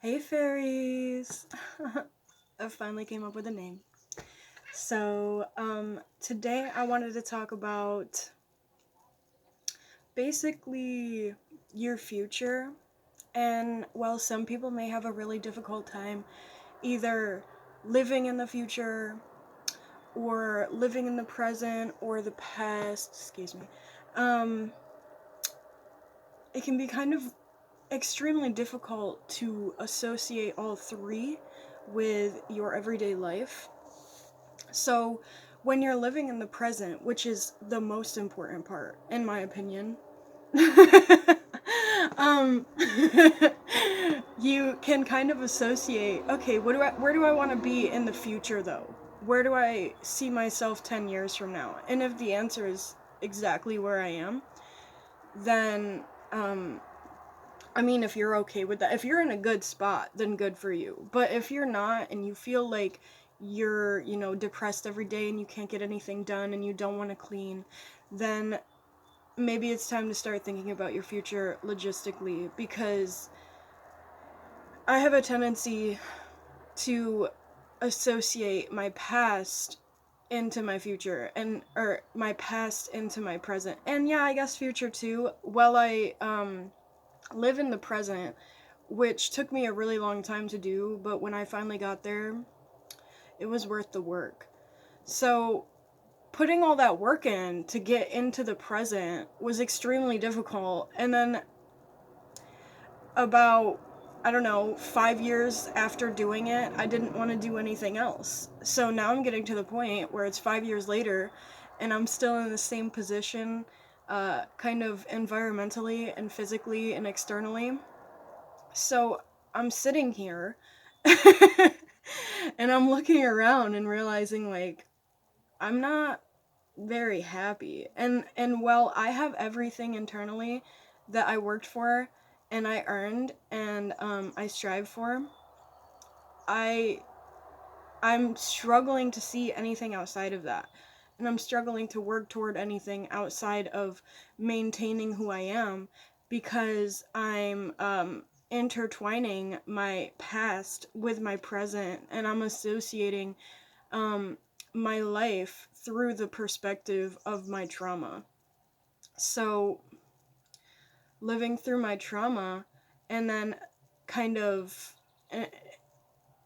Hey fairies! I finally came up with a name. So, today I wanted to talk about basically your future. And while some people may have a really difficult time either living in the future or living in the present or the past, um, it can be kind of extremely difficult to associate all three with your everyday life. So, when you're living in the present, which is the most important part, in my opinion, um, you can kind of associate, okay, where do I want to be in the future though? Where do I see myself 10 years from now? And if the answer is exactly where I am, then, I mean, if you're okay with that, if you're in a good spot, then good for you. But if you're not and you feel like you're, depressed every day and you can't get anything done and you don't want to clean, then maybe it's time to start thinking about your future logistically, because I have a tendency to associate my past into my future or my past into my present. And yeah, I guess future too. While I live in the present, which took me a really long time to do, but when I finally got there, it was worth the work. So, putting all that work in to get into the present was extremely difficult. And then, about, I don't know, 5 years after doing it, I didn't want to do anything else. So now I'm getting to the point where it's 5 years later and I'm still in the same position, kind of environmentally and physically and externally. So I'm sitting here and I'm looking around and realizing, like, I'm not very happy. And while I have everything internally that I worked for and I earned and I strive for, I I'm struggling to see anything outside of that. And I'm struggling to work toward anything outside of maintaining who I am, because I'm intertwining my past with my present, and I'm associating um, my life through the perspective of my trauma. So, living through my trauma and then kind of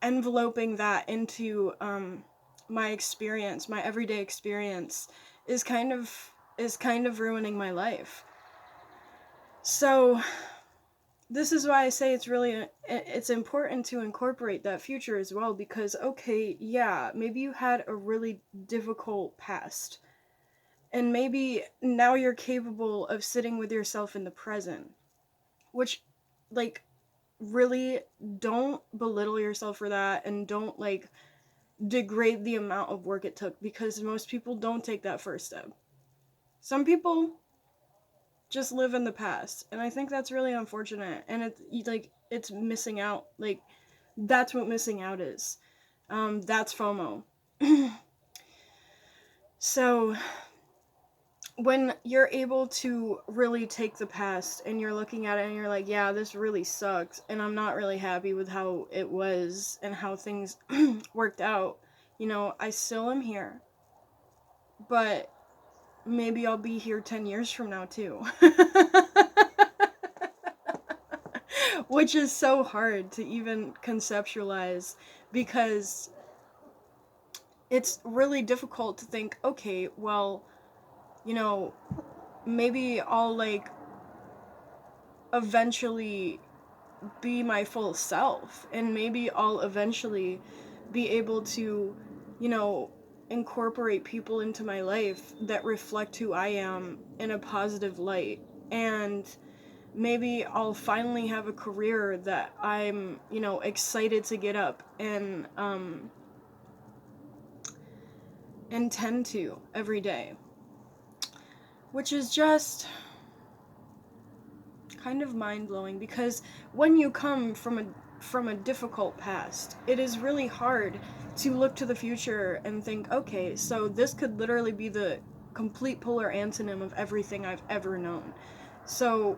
enveloping that into my experience, my everyday experience, is kind of ruining my life. So this is why I say it's important to incorporate that future as well, because okay, yeah, maybe you had a really difficult past, and maybe now you're capable of sitting with yourself in the present, which, like, really don't belittle yourself for that, and don't, like, degrade the amount of work it took, because most people don't take that first step. Some people just live in the past, and I think that's really unfortunate, and it's missing out. Like, that's what missing out is. That's FOMO. So when you're able to really take the past and you're looking at it and you're like, yeah, this really sucks and I'm not really happy with how it was and how things worked out, I still am here, but maybe I'll be here 10 years from now too. Which is so hard to even conceptualize, because it's really difficult to think, okay, well, you know, maybe I'll, like, eventually be my full self, and maybe I'll eventually be able to, you know, incorporate people into my life that reflect who I am in a positive light, and maybe I'll finally have a career that I'm, excited to get up and tend to every day, which is just kind of mind-blowing, because when you come from a difficult past, it is really hard to look to the future and think, okay, so this could literally be the complete polar antonym of everything I've ever known. So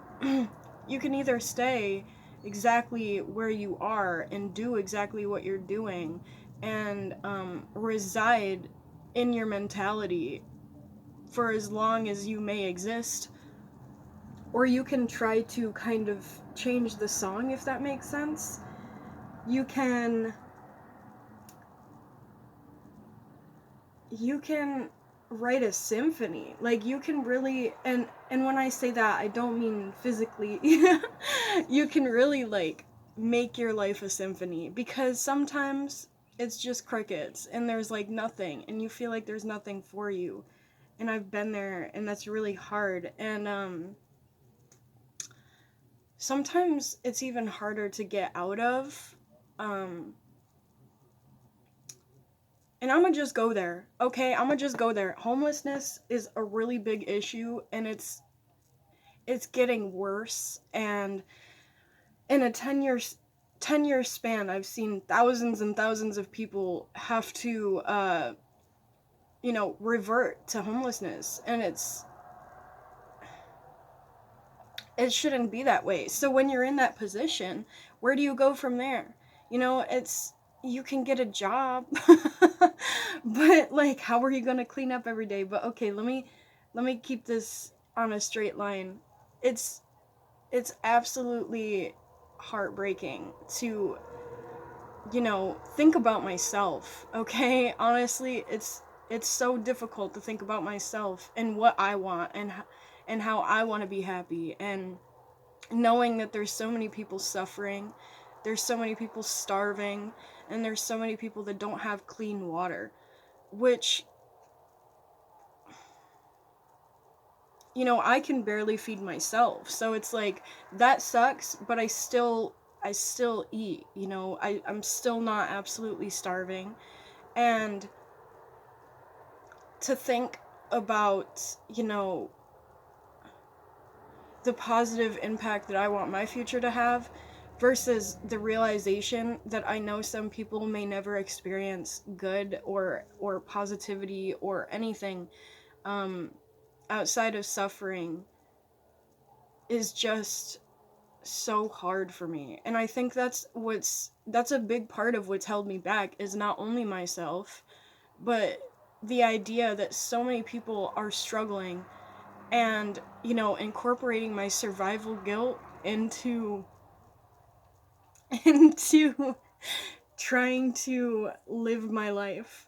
you can either stay exactly where you are and do exactly what you're doing, and reside in your mentality for as long as you may exist. Or you can try to kind of change the song, if that makes sense. You can write a symphony. Like, you can really, and when I say that, I don't mean physically. You can really, like, make your life a symphony, because sometimes it's just crickets and there's like nothing, and you feel like there's nothing for you. And I've been there, and that's really hard. And sometimes it's even harder to get out of. And I'm gonna just go there, okay? I'm gonna just go there. Homelessness is a really big issue, and it's getting worse. And in a 10-year span, I've seen thousands and thousands of people have to, revert to homelessness, and it shouldn't be that way. So when you're in that position, where do you go from there? You can get a job, but like, how are you gonna clean up every day? But okay, let me keep this on a straight line. It's absolutely heartbreaking to, think about myself. Okay, honestly, it's so difficult to think about myself and what I want, and how I want to be happy, and knowing that there's so many people suffering, there's so many people starving, and there's so many people that don't have clean water, which, I can barely feed myself. So it's like, that sucks, but I still eat, I'm still not absolutely starving. And to think about, the positive impact that I want my future to have, versus the realization that I know some people may never experience good or positivity or anything outside of suffering, is just so hard for me. And I think that's a big part of what's held me back, is not only myself, but the idea that so many people are struggling, and incorporating my survival guilt into into trying to live my life.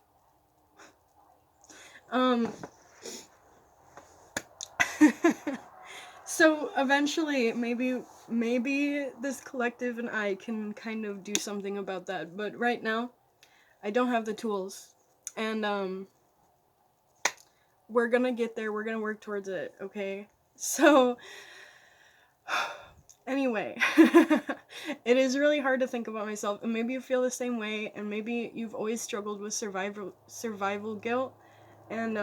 um so eventually, maybe this collective and I can kind of do something about that, but right now I don't have the tools. And we're gonna get there, we're gonna work towards it, okay? So anyway, it is really hard to think about myself, and maybe you feel the same way, and maybe you've always struggled with survival guilt, and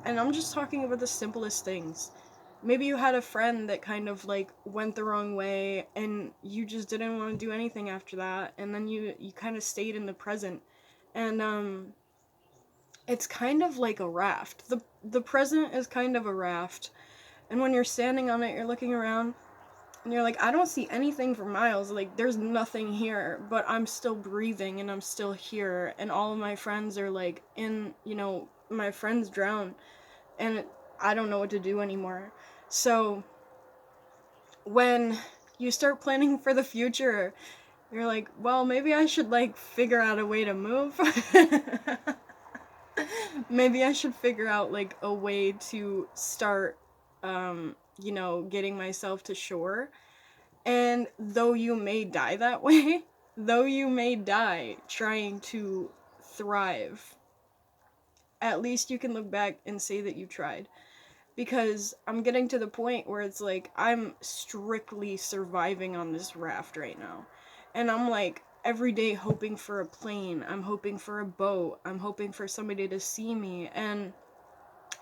and I'm just talking about the simplest things. Maybe you had a friend that kind of like went the wrong way, and you just didn't want to do anything after that, and then you kind of stayed in the present. And it's kind of like a raft. The present is kind of a raft, and when you're standing on it, you're looking around, and you're like, I don't see anything for miles. Like, there's nothing here, but I'm still breathing, and I'm still here, and all of my friends are like my friends drown, and I don't know what to do anymore. So when you start planning for the future, you're like, well, maybe I should like figure out a way to move. Maybe I should figure out like a way to start getting myself to shore. And though you may die that way, though you may die trying to thrive, at least you can look back and say that you tried. Because I'm getting to the point where it's like, I'm strictly surviving on this raft right now. And I'm like, every day hoping for a plane, I'm hoping for a boat, I'm hoping for somebody to see me, and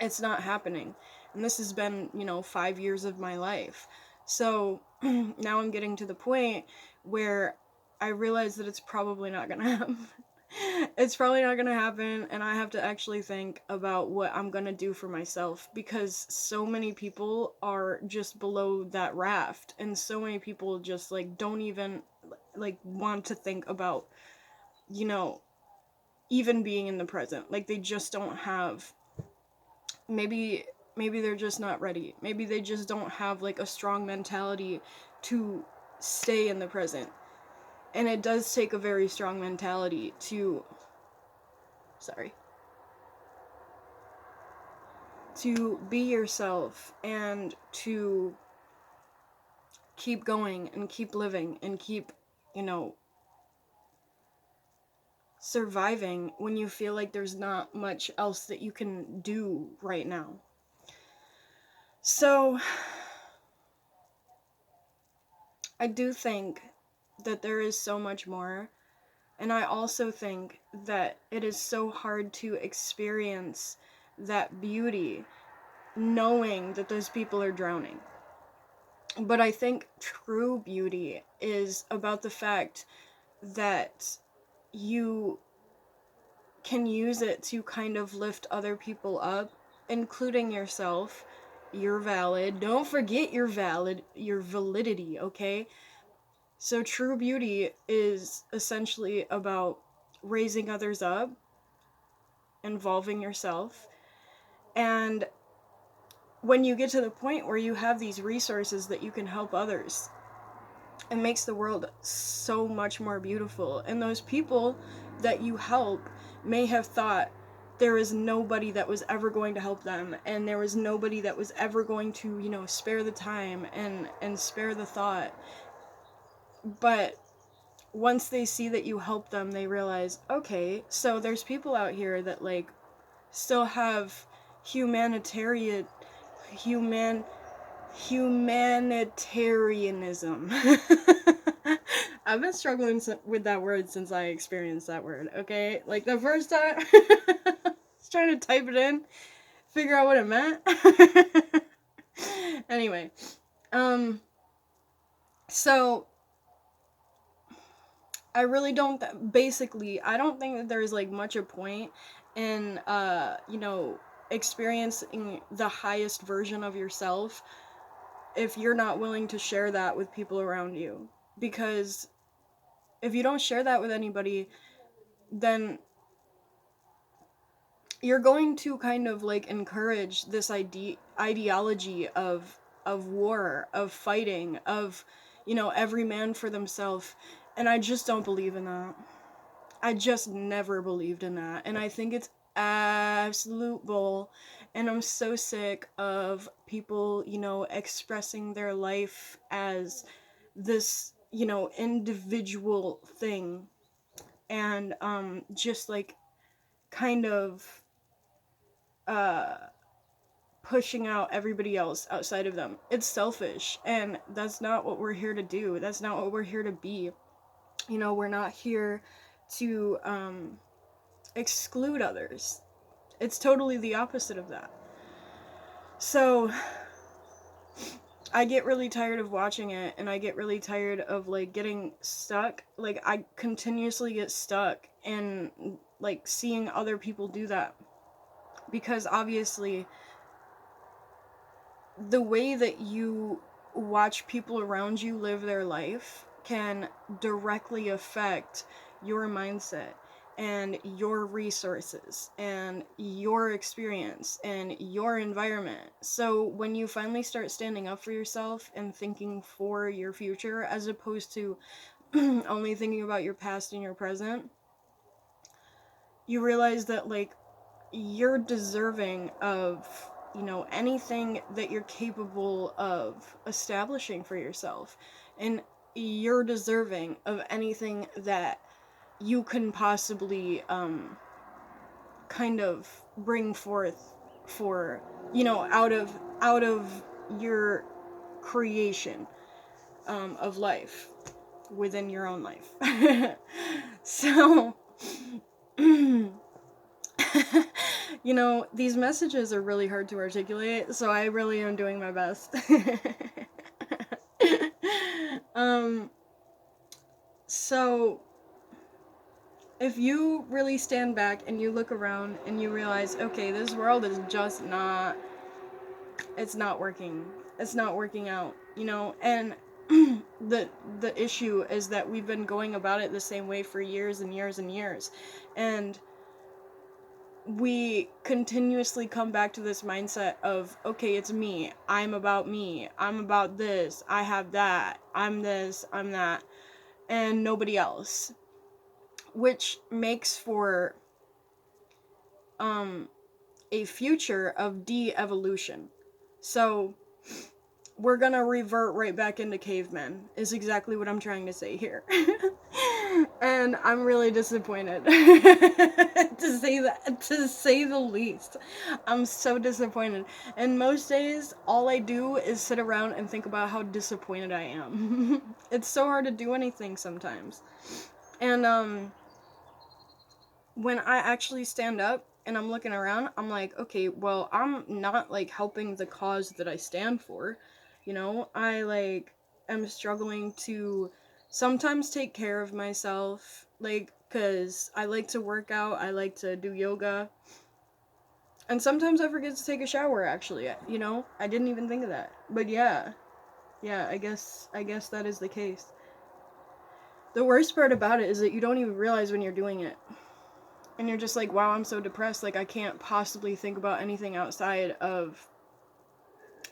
it's not happening. And this has been, 5 years of my life. So now I'm getting to the point where I realize that it's probably not gonna happen. It's probably not gonna happen, and I have to actually think about what I'm gonna do for myself, because so many people are just below that raft, and so many people just like don't even like want to think about, you know, even being in the present. Like they just don't have, maybe they're just not ready. Maybe they just don't have like a strong mentality to stay in the present. And it does take a very strong mentality to, sorry, to be yourself and to keep going and keep living and keep, you know, surviving when you feel like there's not much else that you can do right now. So, I do think that there is so much more, and I also think that it is so hard to experience that beauty knowing that those people are drowning. But I think true beauty is about the fact that you can use it to kind of lift other people up, including yourself. You're valid. Don't forget you're valid, your validity, okay? So true beauty is essentially about raising others up, involving yourself, and when you get to the point where you have these resources that you can help others, it makes the world so much more beautiful. And those people that you help may have thought there is nobody that was ever going to help them, and there was nobody that was ever going to, you know, spare the time and spare the thought. But once they see that you help them, they realize, okay, so there's people out here that like still have humanitarian humanitarianism. I've been struggling with that word since I experienced that word, okay? Like the first time I was trying to type it in, figure out what it meant. Anyway, so I really don't basically I don't think that there's like much a point in you know, experiencing the highest version of yourself if you're not willing to share that with people around you. Because if you don't share that with anybody, then you're going to kind of like encourage this ideology of war, of fighting, of, you know, every man for themselves. And I just don't believe in that. I just never believed in that. And I think it's absolute bull. And I'm so sick of people, you know, expressing their life as this, you know, individual thing. And just like kind of pushing out everybody else outside of them. It's selfish. And that's not what we're here to do. That's not what we're here to be. You know, we're not here to exclude others. It's totally the opposite of that. So I get really tired of watching it, and I get really tired of like getting stuck. Like I continuously get stuck in like seeing other people do that, because obviously the way that you watch people around you live their life can directly affect your mindset and your resources and your experience and your environment. So when you finally start standing up for yourself and thinking for your future, as opposed to only thinking about your past and your present, you realize that like you're deserving of, you know, anything that you're capable of establishing for yourself, and you're deserving of anything that you can possibly kind of bring forth for, you know, out of your creation of life within your own life. So you know, these messages are really hard to articulate, so I really am doing my best. So if you really stand back and you look around and you realize, okay, this world is just not, it's not working. It's not working out, you know, and the the issue is that we've been going about it the same way for years and years and years. And we continuously come back to this mindset of, okay, it's me. I'm about me. I'm about this. I have that. I'm this. I'm that. And nobody else. Which makes for a future of de-evolution. So we're gonna revert right back into cavemen, is exactly what I'm trying to say here. And I'm really disappointed. To say the least. I'm so disappointed. And most days, all I do is sit around and think about how disappointed I am. It's so hard to do anything sometimes. And when I actually stand up and I'm looking around, I'm like, okay, well, I'm not like helping the cause that I stand for. You know, I like am struggling to sometimes take care of myself, like, cuz I like to work out, I like to do yoga. And sometimes I forget to take a shower actually, you know? I didn't even think of that. But yeah. Yeah, I guess that is the case. The worst part about it is that you don't even realize when you're doing it. And you're just like, wow, I'm so depressed. Like, I can't possibly think about anything outside of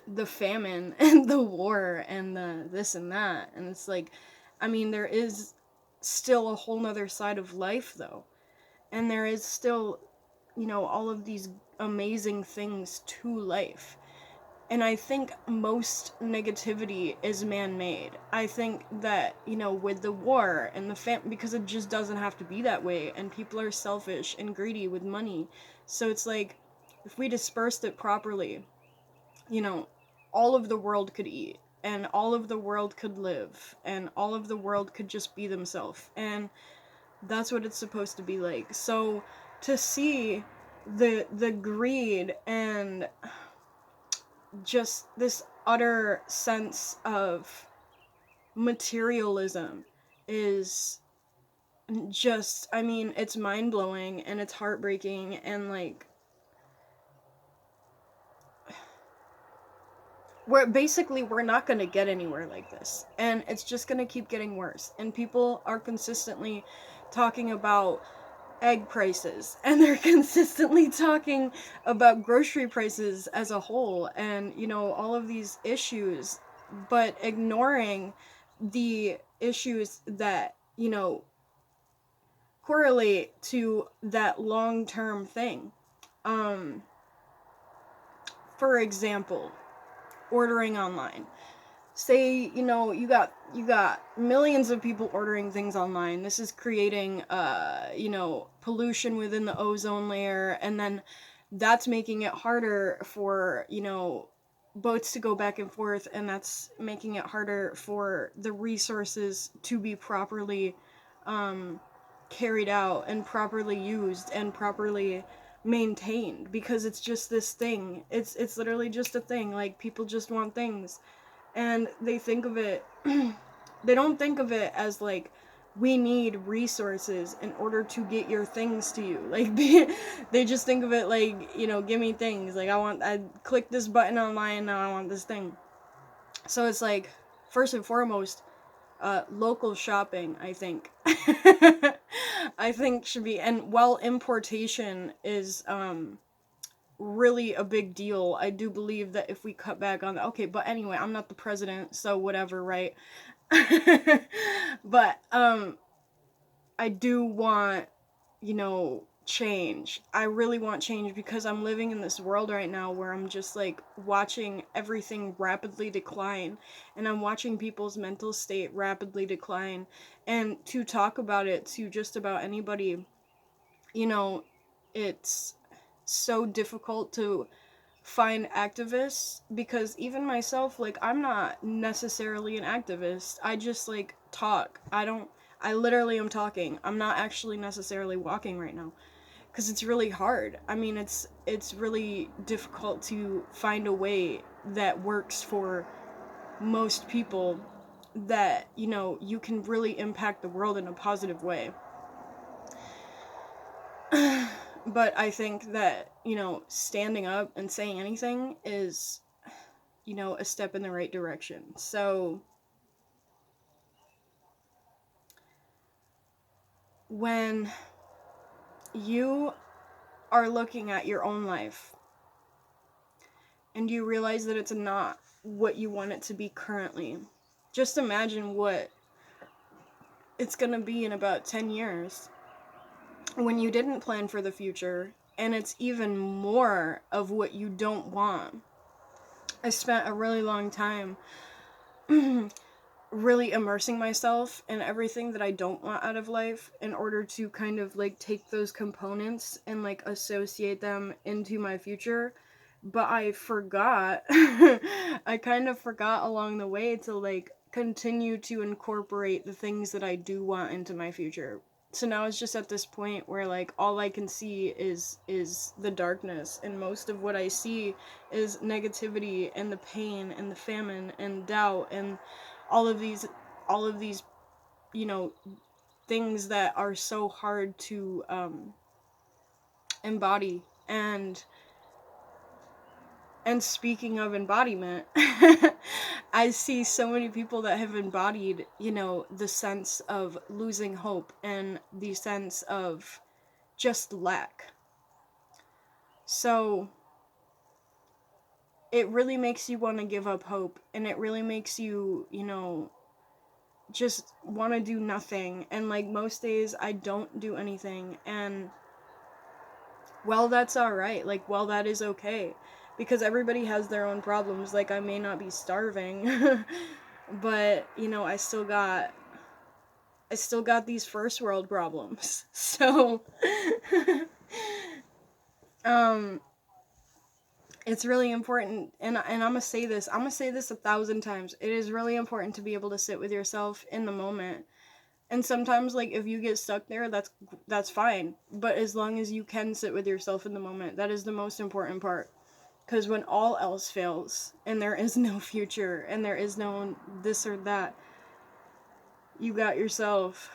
the famine and the war and the this and that. And it's like, I mean, there is still a whole nother side of life, though. And there is still, you know, all of these amazing things to life. And I think most negativity is man-made. I think that, you know, with the war and the because it just doesn't have to be that way, and people are selfish and greedy with money. So it's like, if we dispersed it properly, you know, all of the world could eat, and all of the world could live, and all of the world could just be themselves. And that's what it's supposed to be like. So to see the greed and just this utter sense of materialism is just, I mean, it's mind-blowing and it's heartbreaking, and like, we're not going to get anywhere like this, and it's just going to keep getting worse. And people are consistently talking about egg prices, and they're consistently talking about grocery prices as a whole, and, you know, all of these issues, but ignoring the issues that, you know, correlate to that long-term thing. For example, ordering online. Say, you know, you got millions of people ordering things online. This is creating you know, pollution within the ozone layer, and then that's making it harder for, you know, boats to go back and forth, and that's making it harder for the resources to be properly carried out and properly used and properly maintained, because it's just this thing. It's literally just a thing. Like, people just want things, and they think of it they don't think of it as like, we need resources in order to get your things to you. Like, they just think of it like, you know, give me things. Like, I click this button online, now I want this thing. So it's like, first and foremost, local shopping, I think. I think should be, and while importation is really a big deal, I do believe that if we cut back on that, okay, but anyway, I'm not the president, so whatever, right? But I do want, you know, change. I really want change, because I'm living in this world right now where I'm just like watching everything rapidly decline, and I'm watching people's mental state rapidly decline. And to talk about it to just about anybody, you know, it's so difficult to find activists, because even myself, like, I'm not necessarily an activist. I just like talk. I literally am talking. I'm not actually necessarily walking right now, because it's really hard. I mean, it's really difficult to find a way that works for most people, that, you know, you can really impact the world in a positive way. But I think that, standing up and saying anything is, a step in the right direction. So when you are looking at your own life and you realize that it's not what you want it to be currently, just imagine what it's going to be in about 10 years when you didn't plan for the future and it's even more of what you don't want. I spent a really long time really immersing myself in everything that I don't want out of life in order to kind of like take those components and like associate them into my future. But I forgot, I kind of forgot along the way to like continue to incorporate the things that I do want into my future. So now it's just at this point where like all I can see is the darkness, and most of what I see is negativity and the pain and the famine and doubt and all of these all of these you know things that are so hard to embody. And speaking of embodiment, I see so many people that have embodied, the sense of losing hope and the sense of just lack. So it really makes you want to give up hope, and it really makes you, just want to do nothing. And like most days I don't do anything, and well, that's all right. Like, well, that is okay, because everybody has their own problems. Like, I may not be starving but I still got these first world problems. So um it's really important, and I'm gonna say this 1,000 times. It is really important to be able to sit with yourself in the moment. And sometimes, like, if you get stuck there, that's fine. But as long as you can sit with yourself in the moment, that is the most important part. Because when all else fails, and there is no future, and there is no this or that, you got yourself.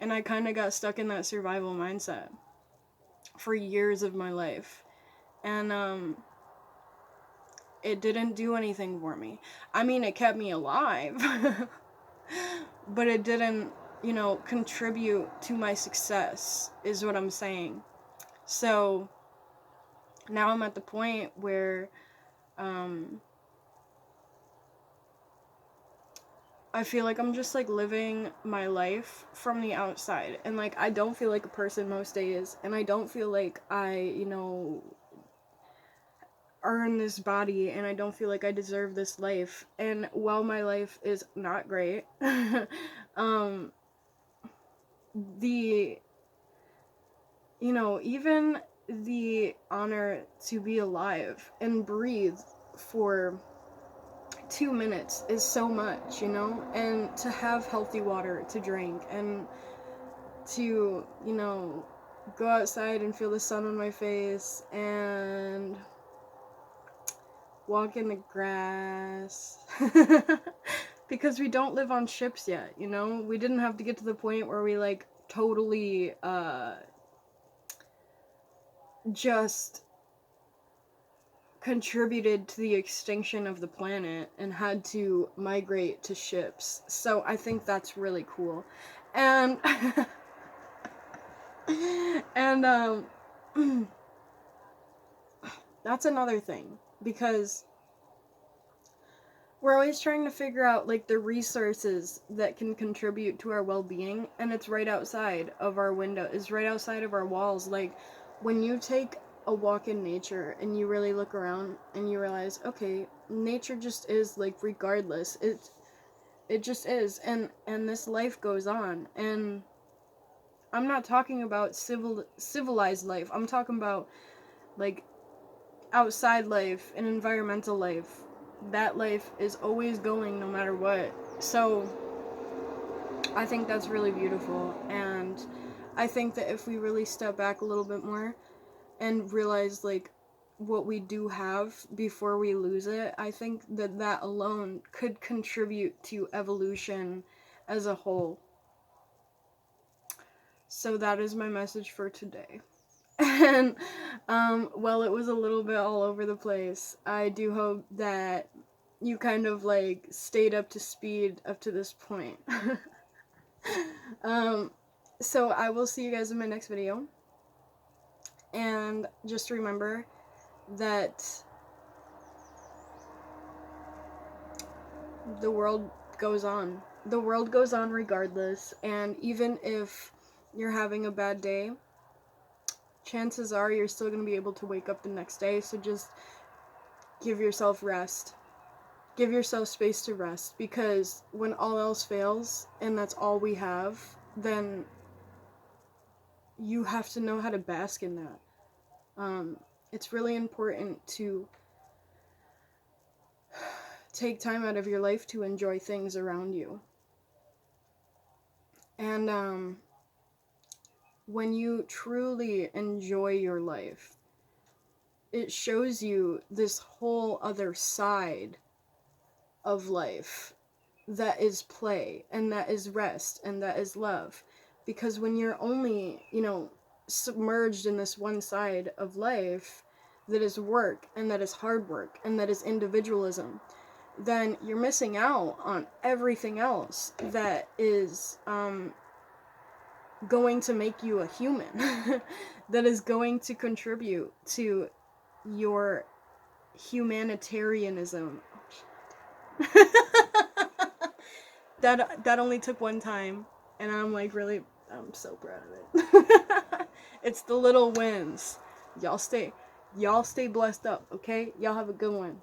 And I kind of got stuck in that survival mindset for years of my life. And it didn't do anything for me. I mean, it kept me alive. But it didn't, contribute to my success, is what I'm saying. So now I'm at the point where I feel like I'm just like living my life from the outside, and like I don't feel like a person most days, and I don't feel like I, earn this body, and I don't feel like I deserve this life. And while my life is not great, the even the honor to be alive and breathe for 2 minutes is so much, and to have healthy water to drink, and to, go outside and feel the sun on my face, and walk in the grass. Because we don't live on ships yet, we didn't have to get to the point where we like totally just contributed to the extinction of the planet and had to migrate to ships. So I think that's really cool. And and that's another thing, because we're always trying to figure out like the resources that can contribute to our well-being, and it's right outside of our window. It's right outside of our walls. Like, when you take a walk in nature and you really look around and you realize, okay, nature just is, like, regardless. It just is, and this life goes on. And I'm not talking about civilized life. I'm talking about like outside life and environmental life. That life is always going no matter what. So I think that's really beautiful, and I think that if we really step back a little bit more and realize like what we do have before we lose it, I think that that alone could contribute to evolution as a whole. So that is my message for today. And well, it was a little bit all over the place. I do hope that you kind of like stayed up to speed up to this point. So I will see you guys in my next video. And just remember that the world goes on. The world goes on regardless, and even if you're having a bad day, chances are you're still going to be able to wake up the next day, so just give yourself rest. Give yourself space to rest, because when all else fails, and that's all we have, then you have to know how to bask in that. It's really important to take time out of your life to enjoy things around you. And when you truly enjoy your life, it shows you this whole other side of life that is play, and that is rest, and that is love. Because when you're only, submerged in this one side of life that is work, and that is hard work, and that is individualism, then you're missing out on everything else that is going to make you a human, that is going to contribute to your humanitarianism. That only took one time, and I'm so proud of it. It's the little wins. Y'all stay blessed up, okay? Y'all have a good one.